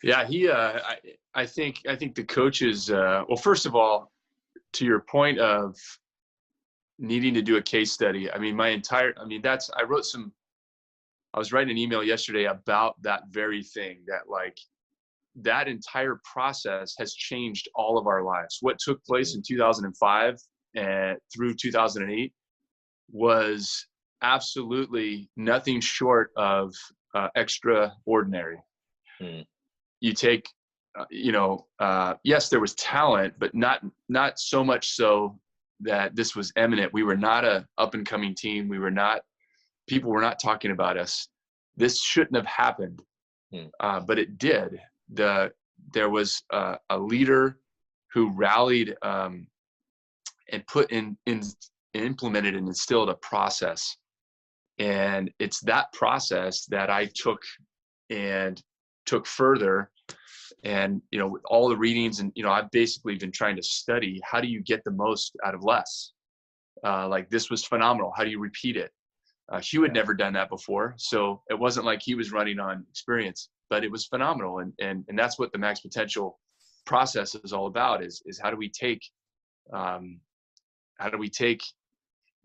Yeah, I think the coaches, well, first of all, to your point of needing to do a case study, I mean, I was writing an email yesterday about that very thing, that like that entire process has changed all of our lives. What took place in 2005 and through 2008 was absolutely nothing short of extraordinary. Mm. You take, yes, there was talent, but not so much so that this was eminent. We were not a up and coming team. People were not talking about us. This shouldn't have happened, but it did. There was a leader who rallied and put in implemented and instilled a process, and it's that process that I took further. And with all the readings, and I've basically been trying to study, how do you get the most out of less? Like, this was phenomenal. How do you repeat it? Hugh had never done that before, so it wasn't like he was running on experience, but it was phenomenal. And that's what the max potential process is all about, is how do we take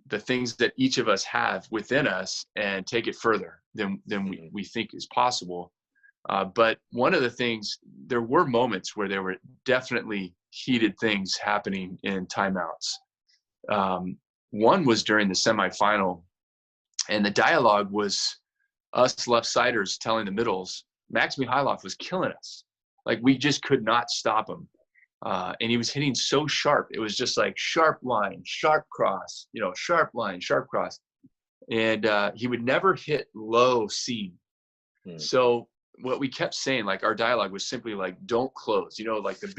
the things that each of us have within us and take it further than we think is possible. But one of the things, there were moments where there were definitely heated things happening in timeouts. One was during the semifinal, and the dialogue was us left-siders telling the middles, Max Mihailov was killing us. Like, we just could not stop him. And he was hitting so sharp. It was just like sharp line, sharp cross, sharp line, sharp cross. And he would never hit low seam. So what we kept saying, like, our dialogue was simply like, don't close. Like the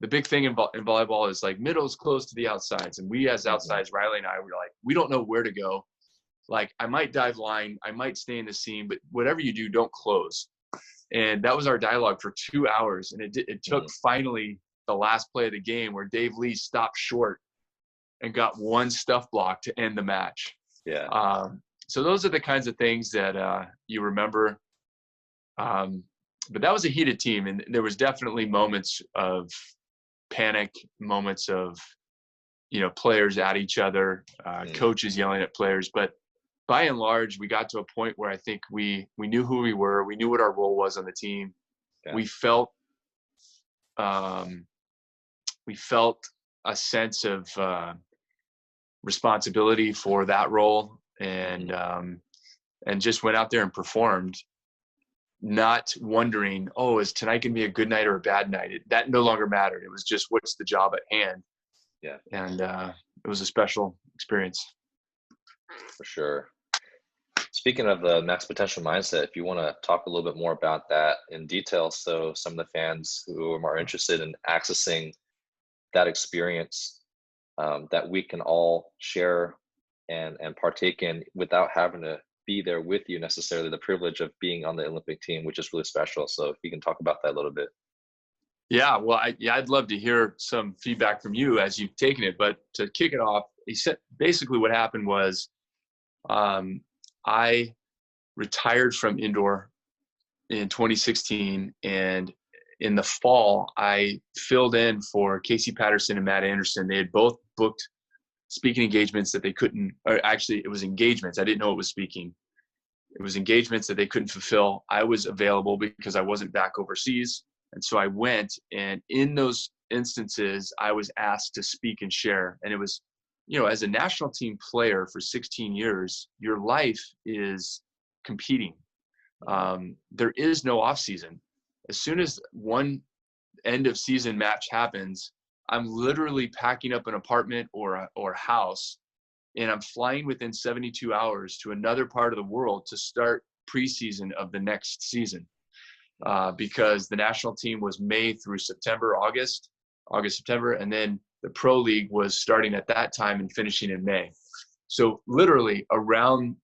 big thing in volleyball is like middles close to the outsides. And we as outsides, Riley and I, were like, we don't know where to go. Like, I might dive line, I might stay in the seam, but whatever you do, don't close. And that was our dialogue for 2 hours. And it took finally the last play of the game where Dave Lee stopped short and got one stuff block to end the match. Yeah. So those are the kinds of things that you remember. But that was a heated team, and there was definitely moments of panic, moments of, players at each other, coaches yelling at players. But by and large, we got to a point where I think we knew who we were. We knew what our role was on the team. Yeah. We felt a sense of responsibility for that role, and just went out there and performed, not wondering, is tonight going to be a good night or a bad night? That no longer mattered. It was just, what's the job at hand? Yeah. And it was a special experience. For sure. Speaking of the max potential mindset, if you want to talk a little bit more about that in detail, so some of the fans who are more interested in accessing that experience that we can all share and partake in without having to be there with you necessarily, the privilege of being on the Olympic team, which is really special. So if you can talk about that a little bit. Yeah, well, I'd love to hear some feedback from you as you've taken it. But to kick it off, he said basically what happened was I retired from indoor in 2016, and in the fall, I filled in for Casey Patterson and Matt Anderson. They had both booked speaking engagements that they couldn't, or actually it was engagements. I didn't know it was speaking. It was engagements that they couldn't fulfill. I was available because I wasn't back overseas. And so I went, and in those instances, I was asked to speak and share. And it was, as a national team player for 16 years, your life is competing. There is no off season. As soon as one end of season match happens, I'm literally packing up an apartment or a house, and I'm flying within 72 hours to another part of the world to start preseason of the next season. Because the national team was May through September, August, September, and then the pro league was starting at that time and finishing in May. So literally around,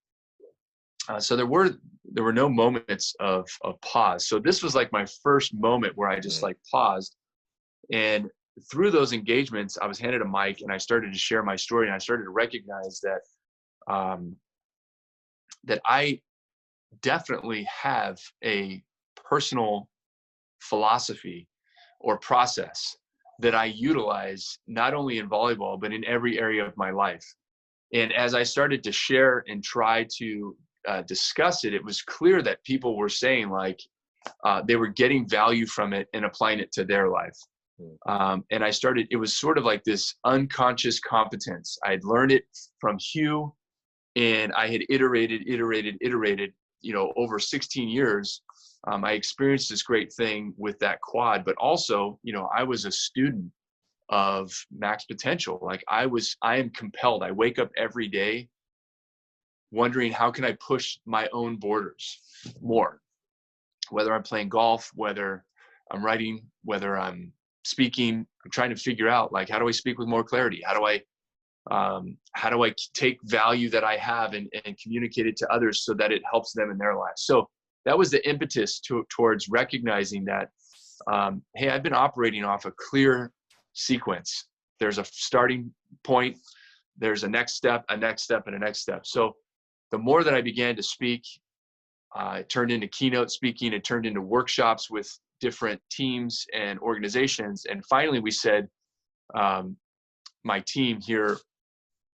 so there were no moments of pause. So this was like my first moment where I just like paused, and through those engagements, I was handed a mic and I started to share my story, and I started to recognize that that I definitely have a personal philosophy or process that I utilize not only in volleyball, but in every area of my life. And as I started to share and try to discuss it, it was clear that people were saying like they were getting value from it and applying it to their life. And it was sort of like this unconscious competence. I had learned it from Hugh, and I had iterated, over 16 years. I experienced this great thing with that quad, but also, I was a student of max potential. Like I am compelled. I wake up every day wondering how can I push my own borders more, whether I'm playing golf, whether I'm writing, whether I'm speaking. I'm trying to figure out, like, how do I speak with more clarity? How do I take value that I have and communicate it to others so that it helps them in their lives? So that was the impetus towards recognizing that, hey, I've been operating off a clear sequence. There's a starting point, there's a next step, and a next step. So the more that I began to speak, it turned into keynote speaking, it turned into workshops with different teams and organizations. And finally we said, my team here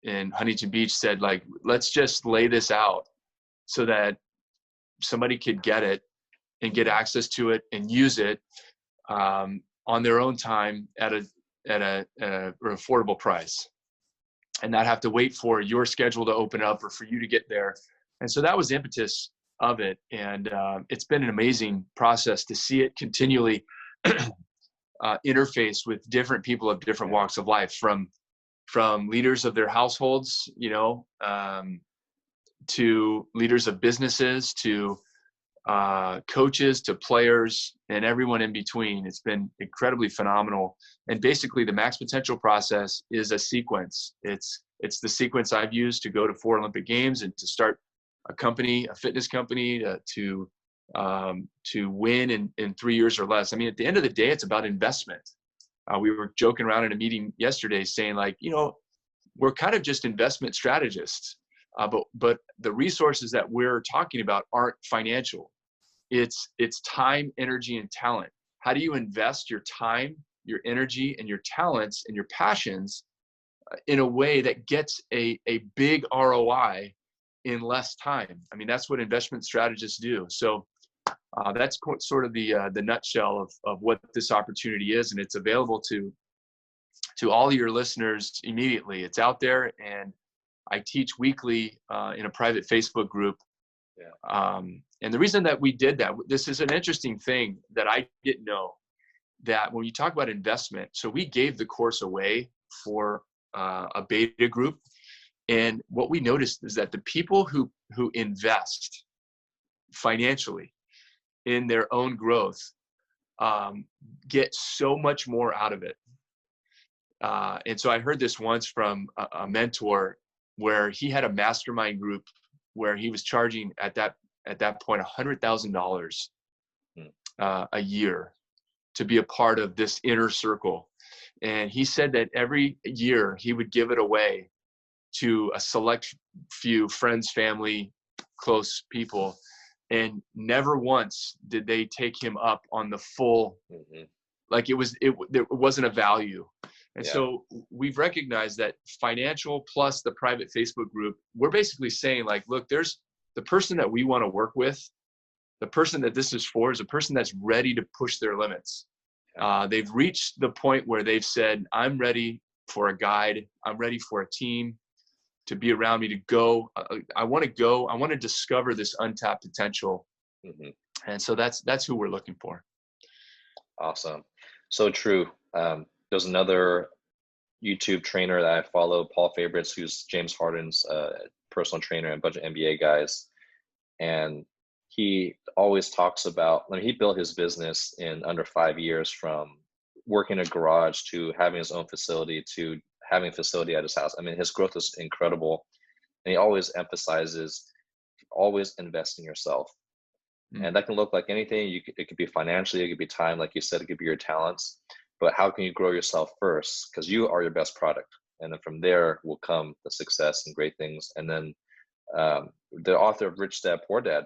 in Huntington Beach said, like, let's just lay this out so that somebody could get it and get access to it and use it on their own time at an affordable price, and not have to wait for your schedule to open up or for you to get there. And so that was the impetus of it. And it's been an amazing process to see it continually interface with different people of different walks of life, from leaders of their households, to leaders of businesses, to coaches, to players, and everyone in between. It's been incredibly phenomenal. And basically the max potential process is a sequence. It's the sequence I've used to go to 4 Olympic Games and to start a company, a fitness company, to win in 3 years or less. I mean, at the end of the day, it's about investment. We were joking around in a meeting yesterday saying, like, we're kind of just investment strategists, but the resources that we're talking about aren't financial. It's time, energy, and talent. How do you invest your time, your energy, and your talents and your passions in a way that gets a big ROI in less time? I mean, that's what investment strategists do. So that's sort of the nutshell of what this opportunity is, and it's available to all your listeners immediately. It's out there, and I teach weekly in a private Facebook group. And the reason that we did that, this is an interesting thing that I didn't know, that when you talk about investment, so we gave the course away for a beta group. And what we noticed is that the people who invest financially in their own growth get so much more out of it. And so I heard this once from a mentor, where he had a mastermind group where he was charging at that point $100,000 a year to be a part of this inner circle. And he said that every year he would give it away to a select few friends, family, close people, and never once did they take him up on the full, like it wasn't a value. And so we've recognized that financial plus the private Facebook group, we're basically saying, like, look, there's the person that we want to work with. The person that this is for is a person that's ready to push their limits. They've reached the point where they've said, I'm ready for a guide. I'm ready for a team to be around me to go. I want to go. I want to discover this untapped potential. And so that's who we're looking for. Awesome. So true. There's another YouTube trainer that I follow, Paul Favorites, who's James Harden's personal trainer and a bunch of NBA guys. And he always talks about, when he built his business in under 5 years, from working in a garage to having his own facility to having a facility at his house. I mean, his growth is incredible. And he always emphasizes, always invest in yourself. And that can look like anything. It could be financially, it could be time, like you said, it could be your talents. But how can you grow yourself first? Because you are your best product. And then from there will come the success and great things. And then the author of Rich Dad, Poor Dad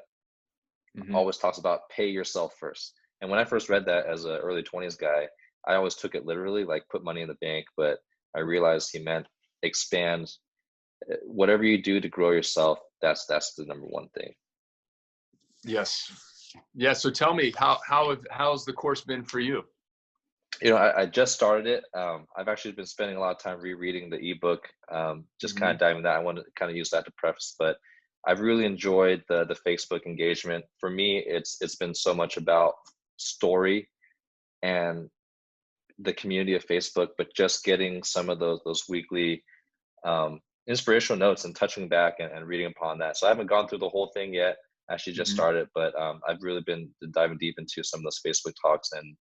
always talks about pay yourself first. And when I first read that as an early 20s guy, I always took it literally, like put money in the bank. But I realized he meant expand. Whatever you do to grow yourself, that's the number one thing. Yes. Yeah. So tell me, how's the course been for you? You know, I just started it. I've actually been spending a lot of time rereading the ebook, just kind of diving that. I want to kind of use that to preface, but I've really enjoyed the Facebook engagement. For me, it's been so much about story and the community of Facebook, but just getting some of those weekly inspirational notes and touching back and reading upon that. So I haven't gone through the whole thing yet. Actually just started, but I've really been diving deep into some of those Facebook talks. And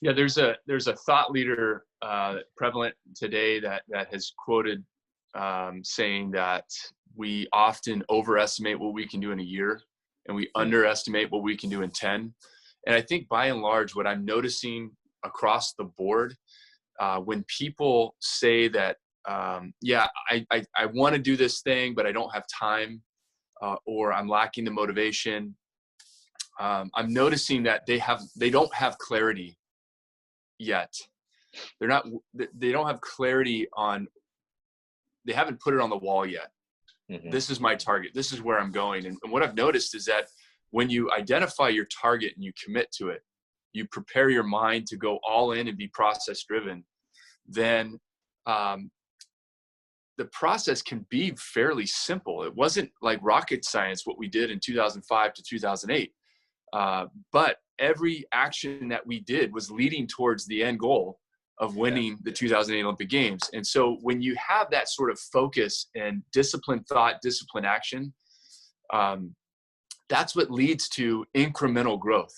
yeah, there's a thought leader prevalent today that has quoted saying that we often overestimate what we can do in a year, and we underestimate what we can do in 10. And I think by and large, what I'm noticing across the board, when people say that, yeah, I want to do this thing, but I don't have time, or I'm lacking the motivation, I'm noticing that they don't have clarity yet. They don't have clarity on, they haven't put it on the wall yet. This is my target. This is where I'm going. And what I've noticed is that when you identify your target and you commit to it, you prepare your mind to go all in and be process driven, then the process can be fairly simple. It wasn't like rocket science what we did in 2005 to 2008. But every action that we did was leading towards the end goal of winning the 2008 Olympic Games. And so when you have that sort of focus and disciplined thought, disciplined action, that's what leads to incremental growth.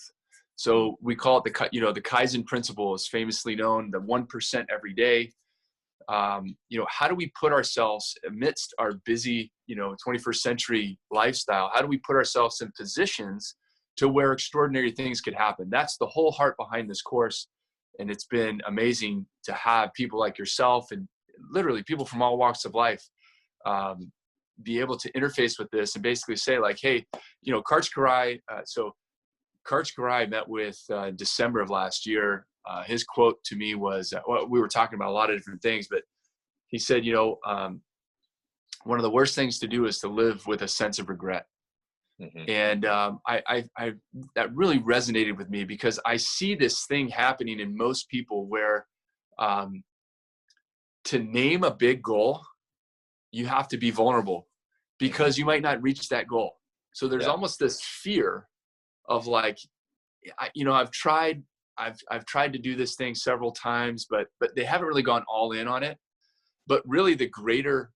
So we call it the Kaizen Principle is famously known, the 1% every day. How do we put ourselves amidst our busy, 21st century lifestyle? How do we put ourselves in positions to where extraordinary things could happen? That's the whole heart behind this course. And it's been amazing to have people like yourself and literally people from all walks of life be able to interface with this and basically say like, hey, Karch Karai, so Karch Karai met with December of last year. His quote to me was, we were talking about a lot of different things, but he said, one of the worst things to do is to live with a sense of regret. And that really resonated with me because I see this thing happening in most people where to name a big goal, you have to be vulnerable because you might not reach that goal. So there's almost this fear of like, I've tried to do this thing several times, but they haven't really gone all in on it. But really the greater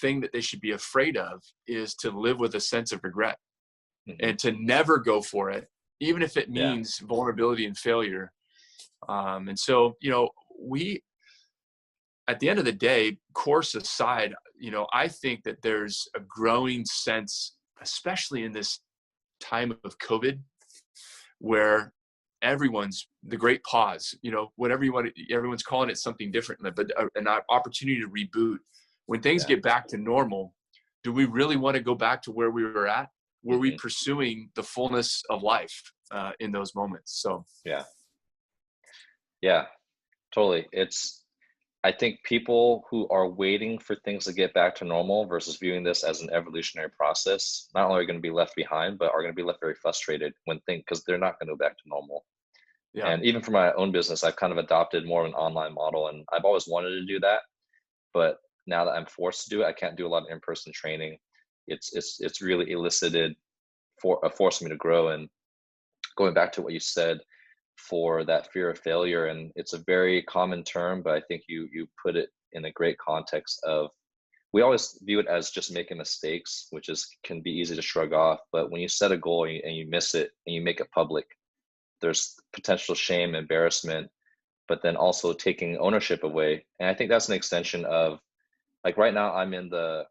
thing that they should be afraid of is to live with a sense of regret. And to never go for it, even if it means vulnerability and failure. And so, we, at the end of the day, course aside, I think that there's a growing sense, especially in this time of COVID, where the great pause, whatever you want, everyone's calling it something different, but an opportunity to reboot. When things get back to normal, do we really want to go back to where we were at? Were we pursuing the fullness of life in those moments? So yeah, totally. I think people who are waiting for things to get back to normal versus viewing this as an evolutionary process, not only are going to be left behind, but are going to be left very frustrated because they're not going to go back to normal. And even for my own business, I've kind of adopted more of an online model, and I've always wanted to do that, but now that I'm forced to do it, I can't do a lot of in-person training. It's really forced me to grow. And going back to what you said for that fear of failure, and it's a very common term, but I think you put it in a great context of, we always view it as just making mistakes, which can be easy to shrug off. But when you set a goal and you miss it and you make it public, there's potential shame, embarrassment, but then also taking ownership away. And I think that's an extension of, like, right now I'm in the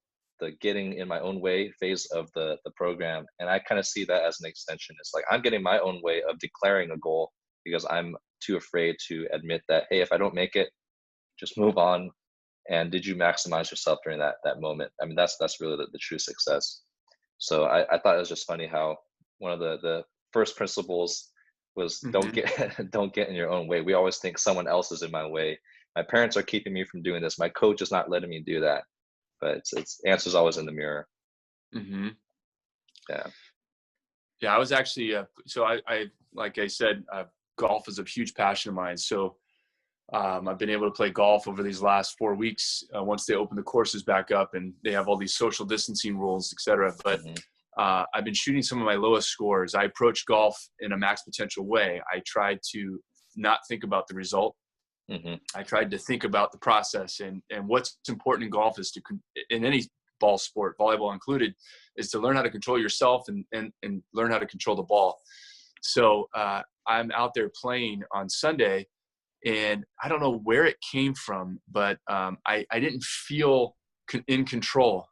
getting in my own way phase of the program. And I kind of see that as an extension. It's like, I'm getting my own way of declaring a goal because I'm too afraid to admit that, hey, if I don't make it, just move on. And did you maximize yourself during that moment? I mean, that's really the true success. So I thought it was just funny how one of the first principles was don't Mhm. get don't get in your own way. We always think someone else is in my way. My parents are keeping me from doing this. My coach is not letting me do that. But it's answers always in the mirror. Mhm. Yeah. Yeah, I was actually, so like I said, golf is a huge passion of mine. So I've been able to play golf over these last 4 weeks once they open the courses back up and they have all these social distancing rules, et cetera. But Hmm. I've been shooting some of my lowest scores. I approach golf in a max potential way. I tried to not think about the result. Hmm. I tried to think about the process, and what's important in golf is in any ball sport, volleyball included, is to learn how to control yourself and learn how to control the ball. So I'm out there playing on Sunday, and I don't know where it came from, but I didn't feel in control.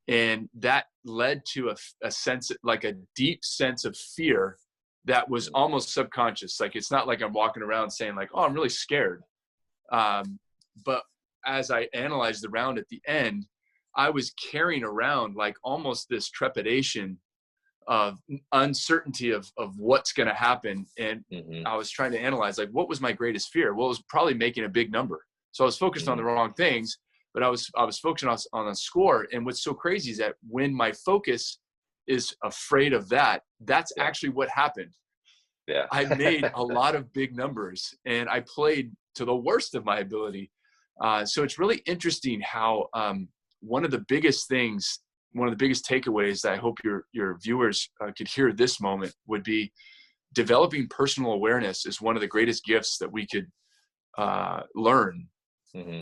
And that led to a sense, like a deep sense of fear that was almost subconscious. Like, it's not like I'm walking around saying like, oh, I'm really scared. But as I analyzed the round at the end, I was carrying around like almost this trepidation of uncertainty of what's going to happen. And Hmm. I was trying to analyze, like, what was my greatest fear? Well, it was probably making a big number. So I was focused on the Hmm. wrong things, but I was focusing on a score. And what's so crazy is that when my focus is afraid of that, that's Yeah. actually what happened. Yeah. I made a lot of big numbers and I played to the worst of my ability. So it's really interesting how one of the biggest things, one of the biggest takeaways that I hope your viewers could hear this moment would be developing personal awareness is one of the greatest gifts that we could learn. Hmm.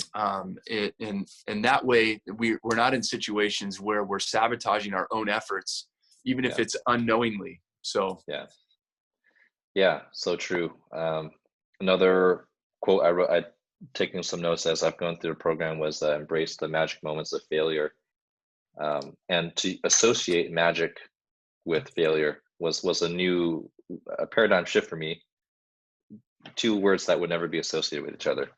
And that way we're not in situations where we're sabotaging our own efforts, even if Yeah. it's unknowingly. So, Yeah. Yeah. So true. Another quote I wrote, I taking some notes as I've gone through the program was embrace the magic moments of failure. And to associate magic with failure was a paradigm shift for me. Two words that would never be associated with each other.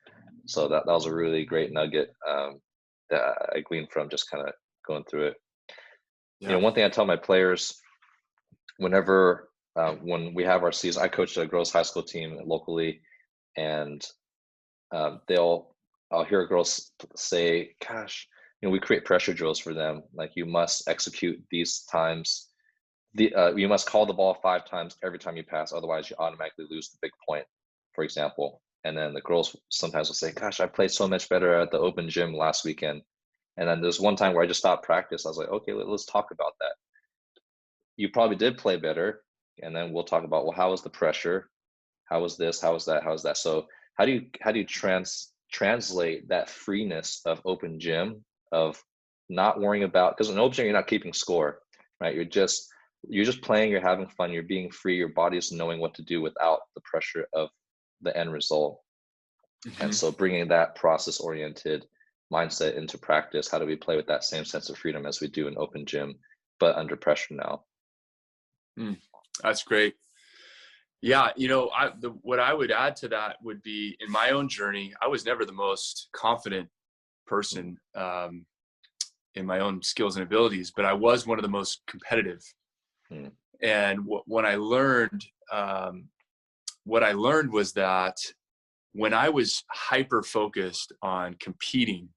So that was a really great nugget that I gleaned from just kind of going through it. yeah. One thing I tell my players whenever when we have our season, I coach a girls' high school team locally, and I'll hear girls say, "Gosh, we create pressure drills for them. Like you must execute these times. You must call the ball 5 times every time you pass, otherwise you automatically lose the big point, for example." And then the girls sometimes will say, "Gosh, I played so much better at the open gym last weekend." And then there's one time where I just stopped practice. I was like, "Okay, let's talk about that. You probably did play better." And then we'll talk about, well, how was the pressure? How was this? How was that? How was that? So how do you translate that freeness of open gym, of not worrying about, because in open gym you're not keeping score, right? You're just playing, you're having fun, you're being free, your body's knowing what to do without the pressure of the end result. And Mhm. so bringing that process oriented mindset into practice, how do we play with that same sense of freedom as we do in open gym, but under pressure now? Mm, that's great. Yeah, what I would add to that would be, in my own journey, I was never the most confident Mm. person in my own skills and abilities, but I was one of the most competitive. Mm. And what I learned was that when I was hyper focused on competing,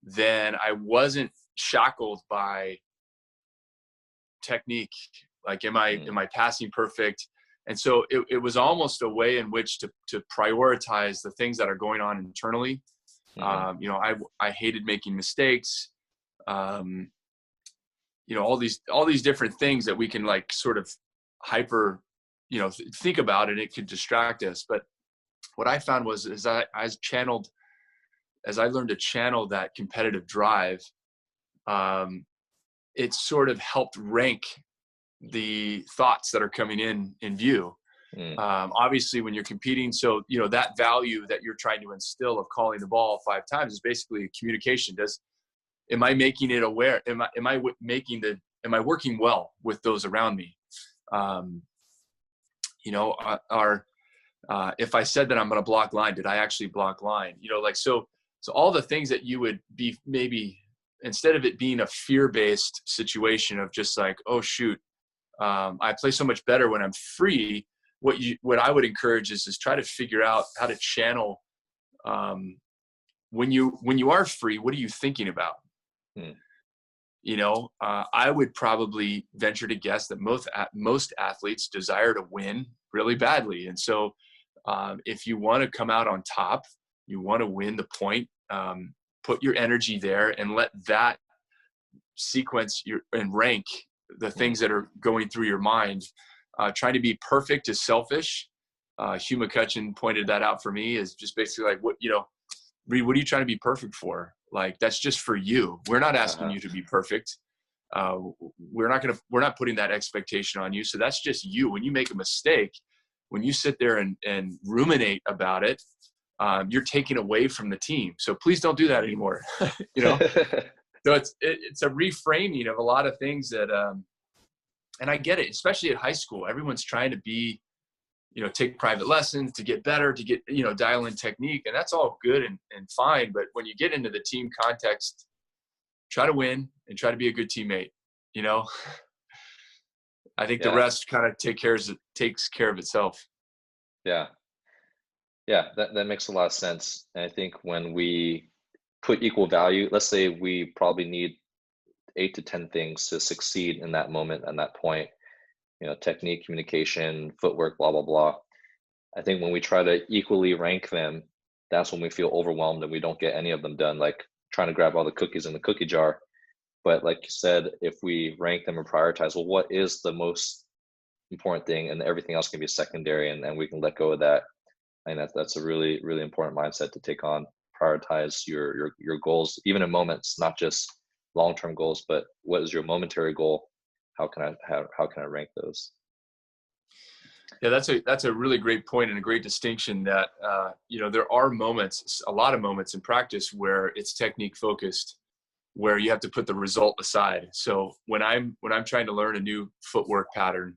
then I wasn't shackled by technique. Like, am i Mm. am I passing perfect? And so it was almost a way in which to prioritize the things that are going on internally. Mm. I hated making mistakes. um, all these different things that we can, like, sort of hyper think about, and it could distract us. But what I found was, as I learned to channel that competitive drive, um, it sort of helped rank the thoughts that are coming in view. Mm. Obviously, when you're competing, so that value that you're trying to instill of calling the ball 5 times is basically communication. Am I making it aware? Am I working well with those around me? Um, if I said that I'm going to block line, did I actually block line? So all the things that you would be, maybe, instead of it being a fear-based situation of just like, oh shoot, I play so much better when I'm free. what I would encourage is try to figure out how to channel, when you are free, what are you thinking about? Hmm. I would probably venture to guess that most athletes desire to win really badly. And so if you want to come out on top, you want to win the point, put your energy there and let that sequence and rank the things that are going through your mind. Trying to be perfect is selfish. Hugh McCutcheon pointed that out for me, is just basically like, Reed, what are you trying to be perfect for? Like, that's just for you. We're not asking you to be perfect. We're not putting that expectation on you. So that's just you. When you make a mistake, when you sit there and ruminate about it, you're taking away from the team. So please don't do that anymore. So it's a reframing of a lot of things that, and I get it, especially at high school, everyone's trying to be, take private lessons to get better, to get, dial in technique. And that's all good and fine. But when you get into the team context, try to win and try to be a good teammate. I think the rest kind of takes care of itself. Yeah. Yeah. That makes a lot of sense. And I think when we put equal value, let's say we probably need 8 to 10 things to succeed in that moment and that point, technique, communication, footwork, blah, blah, blah. I think when we try to equally rank them, that's when we feel overwhelmed and we don't get any of them done, like trying to grab all the cookies in the cookie jar. But like you said, if we rank them and prioritize, well, what is the most important thing, and everything else can be secondary, and we can let go of that. And that's a really, really important mindset to take on. Prioritize your goals, even in moments, not just long-term goals, but what is your momentary goal? How can I rank those? Yeah, that's a really great point and a great distinction that, there are moments, a lot of moments in practice where it's technique focused, where you have to put the result aside. So when I'm trying to learn a new footwork pattern,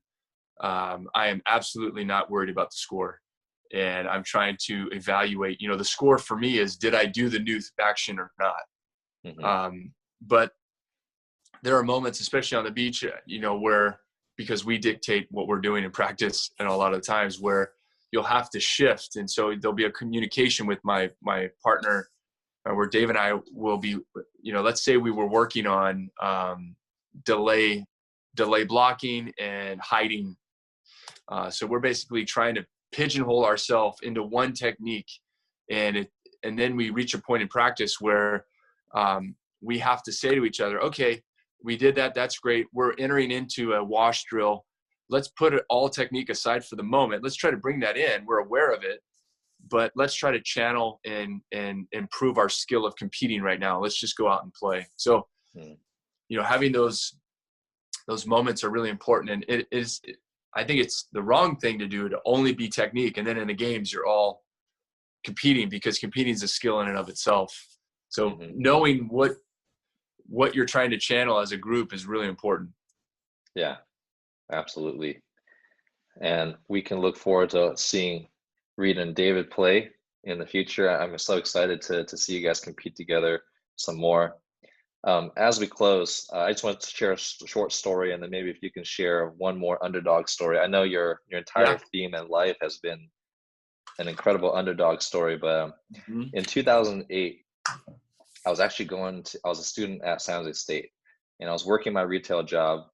I am absolutely not worried about the score. And I'm trying to evaluate, the score for me is, did I do the new action or not? Mm-hmm. But there are moments, especially on the beach, where, because we dictate what we're doing in practice, and a lot of times where you'll have to shift. And so there'll be a communication with my partner, where Dave and I will be, let's say we were working on delay blocking and hiding. So we're basically trying to pigeonhole ourselves into one technique. And then we reach a point in practice where we have to say to each other, okay, we did that. That's great. We're entering into a wash drill. Let's put all technique aside for the moment. Let's try to bring that in. We're aware of it, but let's try to channel and improve our skill of competing right now. Let's just go out and play. So, having those moments are really important. And I think it's the wrong thing to do to only be technique. And then in the games, you're all competing, because competing is a skill in and of itself. So knowing what you're trying to channel as a group is really important. Yeah, absolutely. And we can look forward to seeing Reed and David play in the future. I'm so excited to see you guys compete together some more. As we close, I just want to share a short story, and then maybe if you can share one more underdog story. I know your entire theme in life has been an incredible underdog story, but in 2008, I was a student at San Jose State, and I was working my retail job,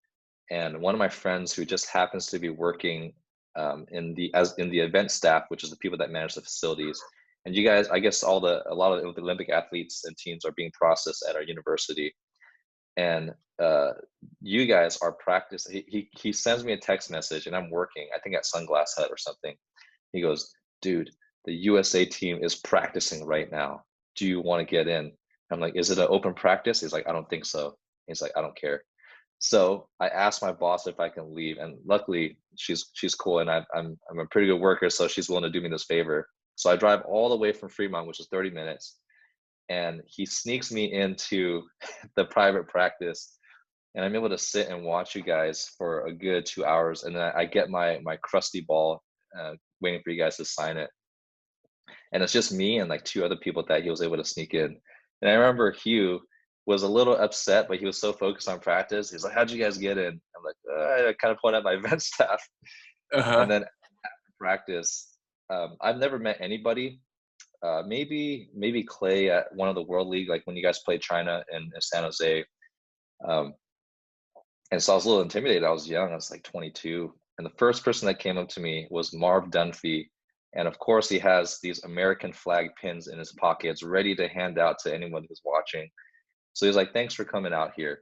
and one of my friends who just happens to be working in the event staff, which is the people that manage the facilities. And you guys, I guess a lot of the Olympic athletes and teams are being processed at our university. And you guys are practicing. He sends me a text message, and I'm working, I think at Sunglass Hut or something. He goes, dude, the USA team is practicing right now. Do you want to get in? I'm like, is it an open practice? He's like, I don't think so. He's like, I don't care. So I asked my boss if I can leave, and luckily she's cool, and I'm a pretty good worker, so she's willing to do me this favor. So I drive all the way from Fremont, which is 30 minutes, and he sneaks me into the private practice, and I'm able to sit and watch you guys for a good 2 hours, and then I get my crusty ball, waiting for you guys to sign it. And it's just me and like 2 other people that he was able to sneak in. And I remember Hugh was a little upset, but he was so focused on practice. He's like, how'd you guys get in? I'm like, I kind of point at my event staff. And then practice. I've never met anybody. Maybe Clay at one of the World League, like when you guys played China in San Jose. Um, and so I was a little intimidated. I was young. I was like 22. And the first person that came up to me was Marv Dunphy. And of course, he has these American flag pins in his pockets ready to hand out to anyone who's watching. So he's like, thanks for coming out here.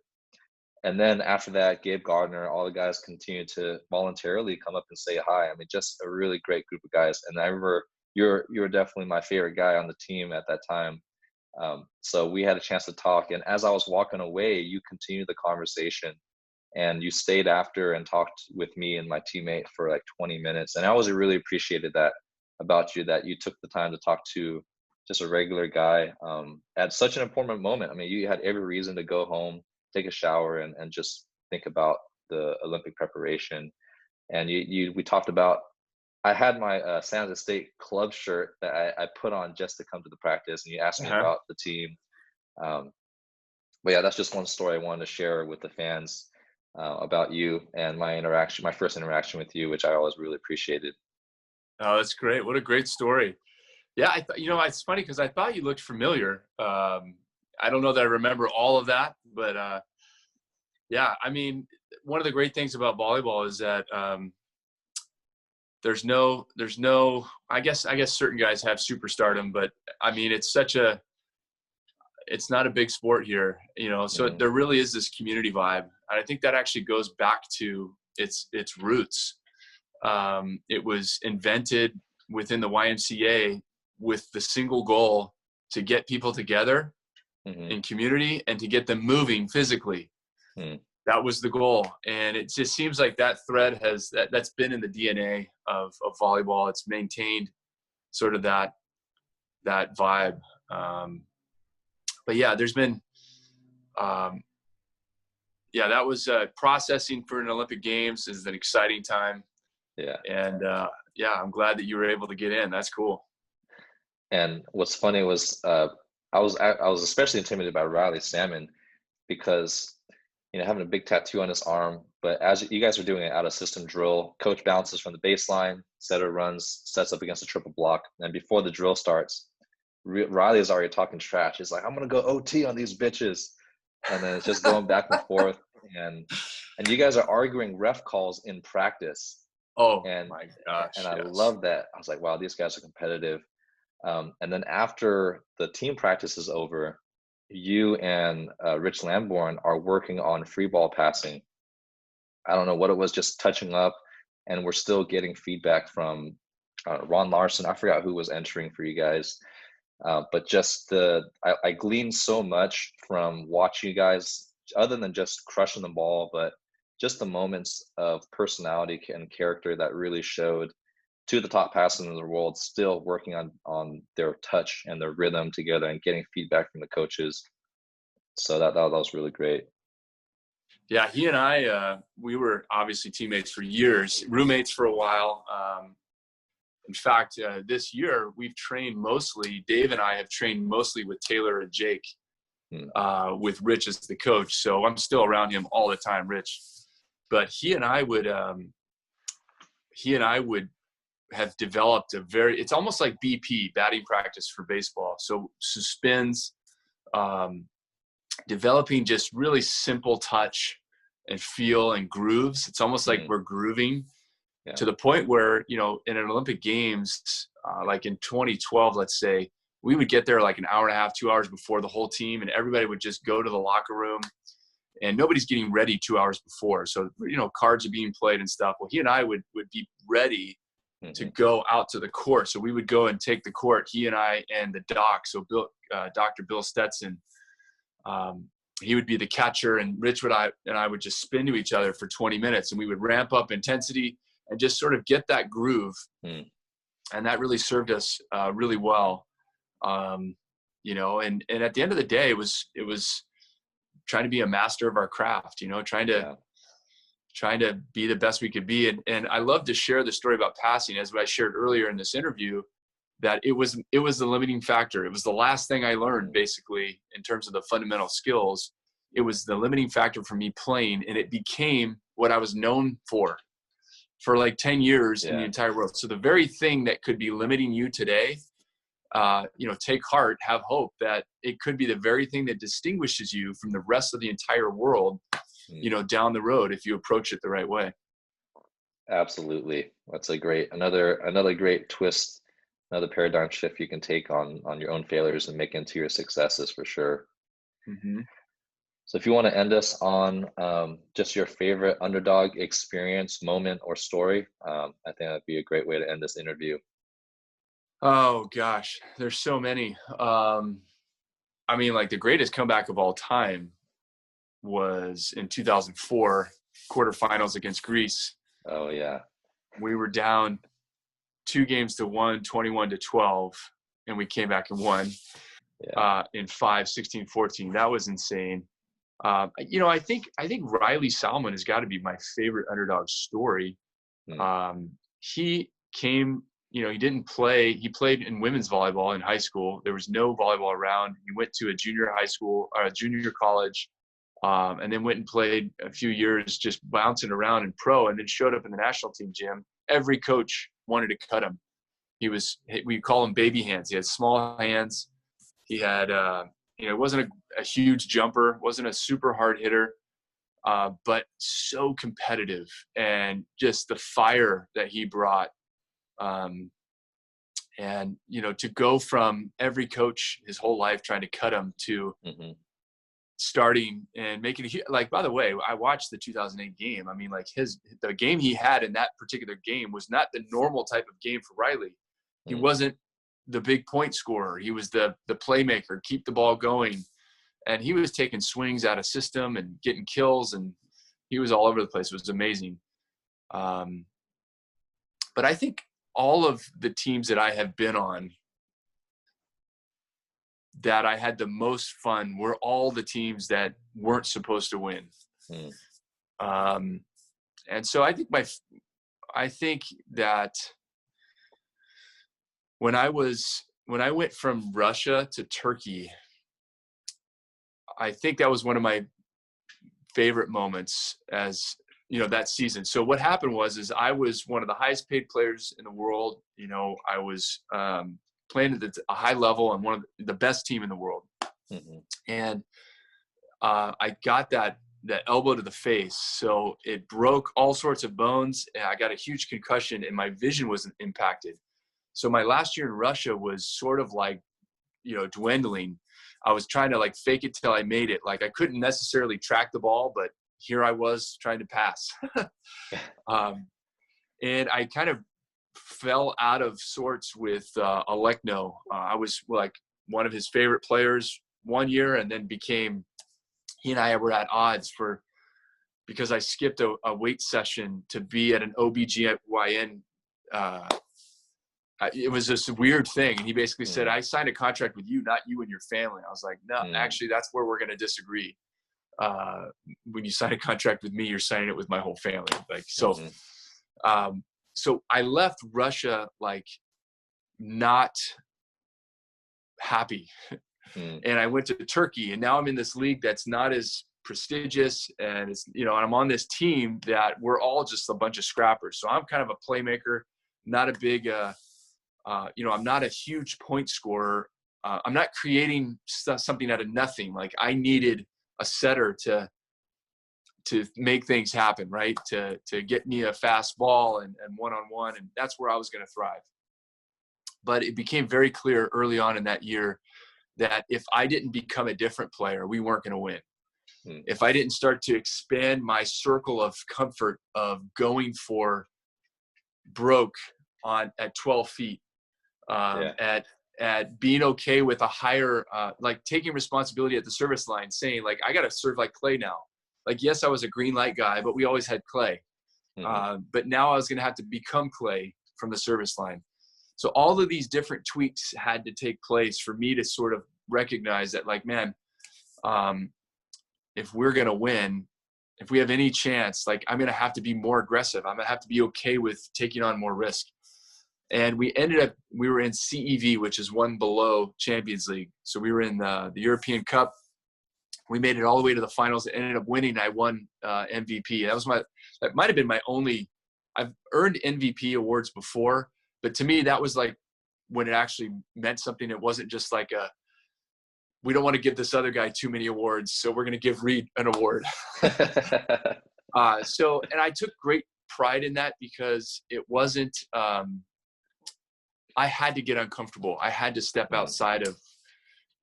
And then after that, Gabe Gardner, all the guys continued to voluntarily come up and say hi. I mean, just a really great group of guys. And I remember you're definitely my favorite guy on the team at that time. So we had a chance to talk. And as I was walking away, you continued the conversation and you stayed after and talked with me and my teammate for like 20 minutes. And I always really appreciated that about you, that you took the time to talk to just a regular guy at such an important moment. I mean, you had every reason to go home, take a shower, and just think about the Olympic preparation. And we talked about, I had my San Jose State club shirt that I put on just to come to the practice, and you asked me about the team. But yeah, that's just one story I wanted to share with the fans about you and my first interaction with you, which I always really appreciated. Oh, that's great. What a great story. Yeah, I thought, it's funny because I thought you looked familiar. I don't know that I remember all of that, but yeah, I mean, one of the great things about volleyball is that there's no, I guess certain guys have superstardom, but I mean, it's not a big sport here, so there really is this community vibe. And I think that actually goes back to its roots. It was invented within the YMCA with the single goal to get people together in community and to get them moving physically. That was the goal. And it just seems like that thread that's been in the DNA of volleyball. It's maintained sort of that vibe. But yeah, there's been, that was processing for an Olympic Games is an exciting time. Yeah. And I'm glad that you were able to get in. That's cool. And what's funny was I was especially intimidated by Riley Salmon because, having a big tattoo on his arm, but as you guys are doing an out of system drill, coach bounces from the baseline, setter runs, sets up against a triple block. And before the drill starts, Riley is already talking trash. He's like, I'm going to go OT on these bitches. And then it's just going back and forth. And you guys are arguing ref calls in practice. Oh, and my gosh. And I love that. I was like, wow, these guys are competitive. And then after the team practice is over, you and Rich Lamborn are working on free ball passing. I don't know what it was, just touching up. And we're still getting feedback from Ron Larson. I forgot who was entering for you guys. But just I gleaned so much from watching you guys, other than just crushing the ball, but just the moments of personality and character that really showed to the top passers in the world, still working on their touch and their rhythm together and getting feedback from the coaches. So that was really great. Yeah, he and I, we were obviously teammates for years, roommates for a while. In fact, this year we've trained mostly, Dave and I have trained mostly with Taylor and Jake, with Rich as the coach. So I'm still around him all the time, Rich. But he and I would have developed it's almost like BP, batting practice for baseball. So suspends, developing just really simple touch and feel and grooves. It's almost like we're grooving to the point where, in an Olympic Games, like in 2012, let's say, we would get there like an hour and a half, 2 hours before the whole team, and everybody would just go to the locker room and nobody's getting ready 2 hours before. So, cards are being played and stuff. Well, he and I would be ready to go out to the court. So we would go and take the court, he and I and the doc. So Dr. Bill Stetson, he would be the catcher, and Rich and I would just spin to each other for 20 minutes, and we would ramp up intensity and just sort of get that groove. And that really served us really well. And at the end of the day, it was trying to be a master of our craft, trying to be the best we could be. And I love to share the story about passing, as I shared earlier in this interview, that it was the limiting factor. It was the last thing I learned, basically, in terms of the fundamental skills. It was the limiting factor for me playing, and it became what I was known for. for like 10 years in the Yeah. entire world. So the very thing that could be limiting you today, take heart, have hope that it could be the very thing that distinguishes you from the rest of the entire world, down the road if you approach it the right way. Absolutely. That's another great twist, another paradigm shift you can take on your own failures and make into your successes for sure. Mm-hmm. So if you want to end us on just your favorite underdog experience, moment, or story, I think that'd be a great way to end this interview. Oh gosh, there's so many. Like the greatest comeback of all time was in 2004 quarterfinals against Greece. Oh yeah. We were down 2-1, 21-12, and we came back and won in 5, 16, 14. That was insane. I think Riley Salmon has got to be my favorite underdog story. He came, he didn't play. He played in women's volleyball in high school. There was no volleyball around. He went to a junior high school or a junior college, and then went and played a few years just bouncing around in pro, and then showed up in the national team gym. Every coach wanted to cut him. We call him baby hands. He had small hands. He had, wasn't a huge jumper, wasn't a super hard hitter, but so competitive, and just the fire that he brought. To go from every coach his whole life trying to cut him to starting and making by the way, I watched the 2008 game. The game he had in that particular game was not the normal type of game for Riley. He wasn't the big point scorer. He was the playmaker, keep the ball going. And he was taking swings out of system and getting kills, and he was all over the place. It was amazing. But I think all of the teams that I have been on that I had the most fun were all the teams that weren't supposed to win. And so I think that when I went from Russia to Turkey, I think that was one of my favorite moments that season. So what happened was I was one of the highest paid players in the world. I was playing at a high level and one of the best team in the world. And I got that elbow to the face. So it broke all sorts of bones, and I got a huge concussion, and my vision was impacted. So my last year in Russia was sort of like, dwindling. I was trying to fake it till I made it. I couldn't necessarily track the ball, but here I was trying to pass. And I kind of fell out of sorts with Alekno. I was one of his favorite players one year, and then he and I were at odds because I skipped a weight session to be at an OBGYN. It was this weird thing. And he basically said, I signed a contract with you, not you and your family. I was like, no, actually, that's where we're going to disagree. When you sign a contract with me, you're signing it with my whole family. So I left Russia, not happy. And I went to Turkey, and now I'm in this league that's not as prestigious, and it's, and I'm on this team that we're all just a bunch of scrappers. So I'm kind of a playmaker, not a big, I'm not a huge point scorer. I'm not creating something out of nothing. I needed a setter to make things happen, right? To get me a fast ball and one-on-one, and that's where I was going to thrive. But it became very clear early on in that year that if I didn't become a different player, we weren't going to win. If I didn't start to expand my circle of comfort of going for broke at 12 feet, at being okay with a higher, taking responsibility at the service line, saying I got to serve like Clay now. Yes, I was a green light guy, but we always had Clay. But now I was going to have to become Clay from the service line. So all of these different tweaks had to take place for me to sort of recognize that, if we're going to win, if we have any chance, I'm going to have to be more aggressive. I'm going to have to be okay with taking on more risk. And we were in CEV, which is one below Champions League. So we were in the European Cup. We made it all the way to the finals. Ended up winning. I won MVP. That might have been my only I've earned MVP awards before, but to me, that was like when it actually meant something. It wasn't just like we don't want to give this other guy too many awards, so we're going to give Reid an award. And I took great pride in that because it wasn't, I had to get uncomfortable. I had to step outside of,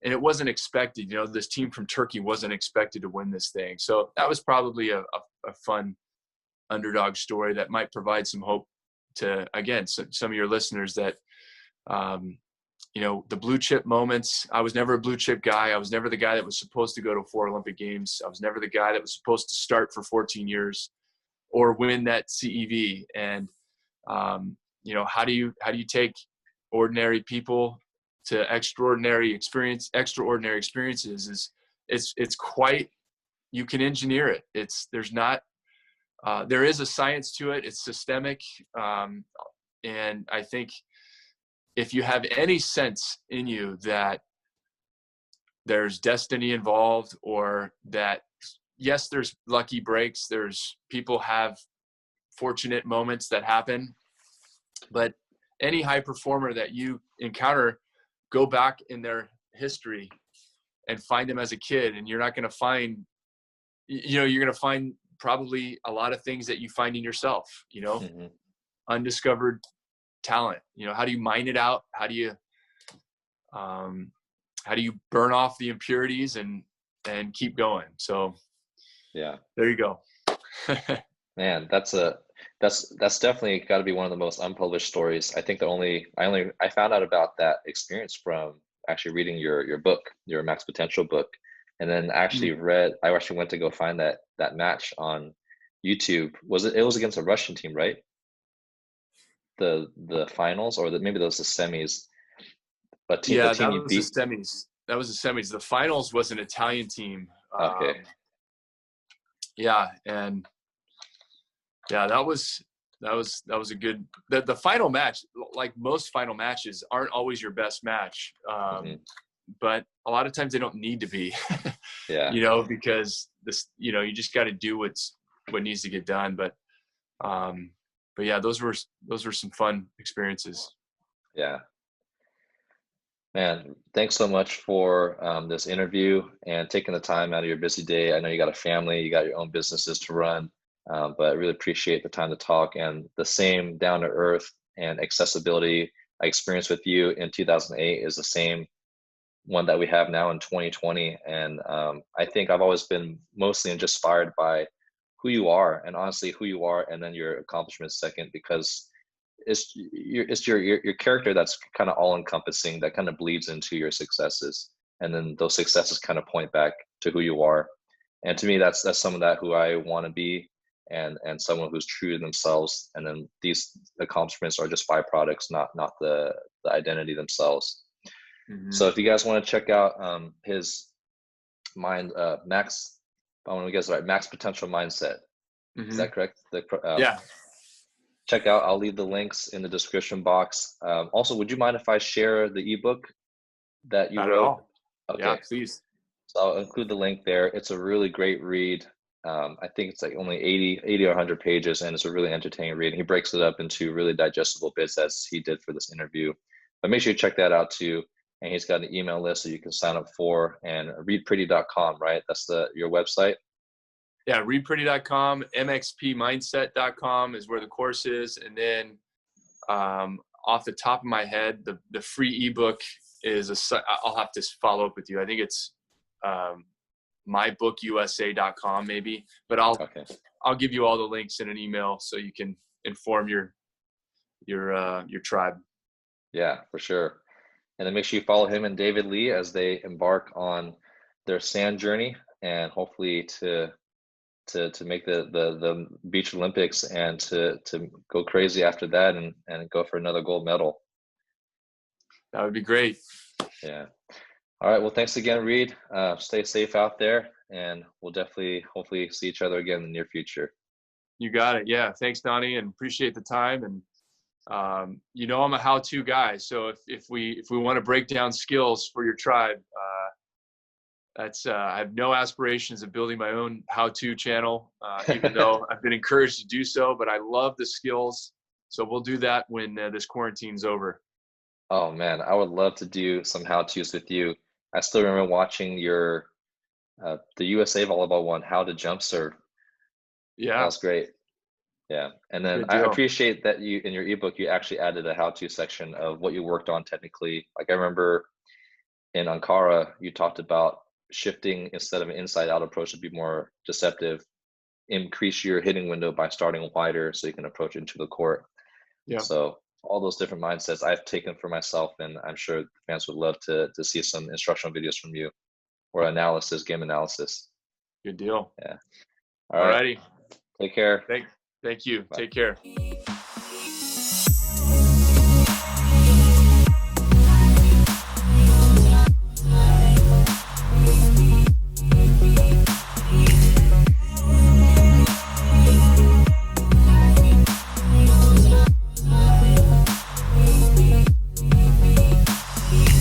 and it wasn't expected. This team from Turkey wasn't expected to win this thing. So that was probably a fun underdog story that might provide some hope to, again, some of your listeners that, the blue chip moments. I was never a blue chip guy. I was never the guy that was supposed to go to 4 Olympic Games. I was never the guy that was supposed to start for 14 years or win that CEV. And, how do you take ordinary people to extraordinary experiences? It's quite, you can engineer it. There is a science to it. It's systemic. And I think if you have any sense in you that there's destiny involved, or that, yes, there's lucky breaks, there's people have fortunate moments that happen, but any high performer that you encounter, go back in their history and find them as a kid, and you're not going to find, you're going to find probably a lot of things that you find in yourself, undiscovered talent. How do you mine it out? How do you burn off the impurities and keep going? So yeah, there you go. Man, that's definitely got to be one of the most unpublished stories. I think I found out about that experience from actually reading your book, your Max Potential book, and then I actually went to go find that match on YouTube. It was against a Russian team, right? The finals, or maybe those the semis. But the team you beat. That was the semis. The finals was an Italian team. Okay. And that was a good. The final match, like most final matches, aren't always your best match. But a lot of times they don't need to be. Yeah. Because this, you just got to do what needs to get done. But yeah, those were some fun experiences. Yeah. Man, thanks so much for this interview and taking the time out of your busy day. I know you got a family, you got your own businesses to run, but I really appreciate the time to talk, and the same down to earth and accessibility I experienced with you in 2008 is the same one that we have now in 2020. And I think I've always been mostly just inspired by who you are, and honestly who you are, and then your accomplishments second, because it's your character that's kind of all encompassing, that kind of bleeds into your successes, and then those successes kind of point back to who you are. And to me, that's some of that who I want to be, and someone who's true to themselves. And then these accomplishments are just byproducts, not the identity themselves. So if you guys want to check out his Max Potential Mindset, is that correct? Yeah. Check out. I'll leave the links in the description box. Also, would you mind if I share the ebook that you Not wrote? At all. Okay. Yeah, please. So I'll include the link there. It's a really great read. I think it's like only 80 or 100 pages, and it's a really entertaining read. He breaks it up into really digestible bits, as he did for this interview. But make sure you check that out too. And he's got an email list that you can sign up for, and reidpriddy.com, right? That's your website. Yeah, reidpriddy.com, mxpmindset.com is where the course is. And then off the top of my head, the free ebook is I'll have to follow up with you. I think it's mybookusa.com maybe, but I'll give you all the links in an email so you can inform your tribe. Yeah, for sure. And then make sure you follow him and David Lee as they embark on their sand journey, and hopefully to make the beach Olympics, and to go crazy after that, and go for another gold medal. That would be great. Yeah. All right. Well, thanks again, Reid. Stay safe out there, and we'll definitely hopefully see each other again in the near future. You got it. Yeah. Thanks, Donny, and appreciate the time. And I'm a how-to guy. So if we want to break down skills for your tribe, I have no aspirations of building my own how-to channel, even though I've been encouraged to do so, but I love the skills. So we'll do that when this quarantine's over. Oh man, I would love to do some how-tos with you. I still remember watching your the USA volleyball one, how to jump serve. That Yeah, was great. Yeah. And then good I deal. appreciate that you in your ebook you actually added a how-to section of what you worked on technically. Like I remember in Ankara, you talked about shifting instead of an inside-out approach to be more deceptive, increase your hitting window by starting wider so you can approach into the court. Yeah, So all those different mindsets I've taken for myself, and I'm sure fans would love to see some instructional videos from you or analysis, game analysis. good deal. Yeah. All All right. righty. Take care. Thank you. Bye. Take care.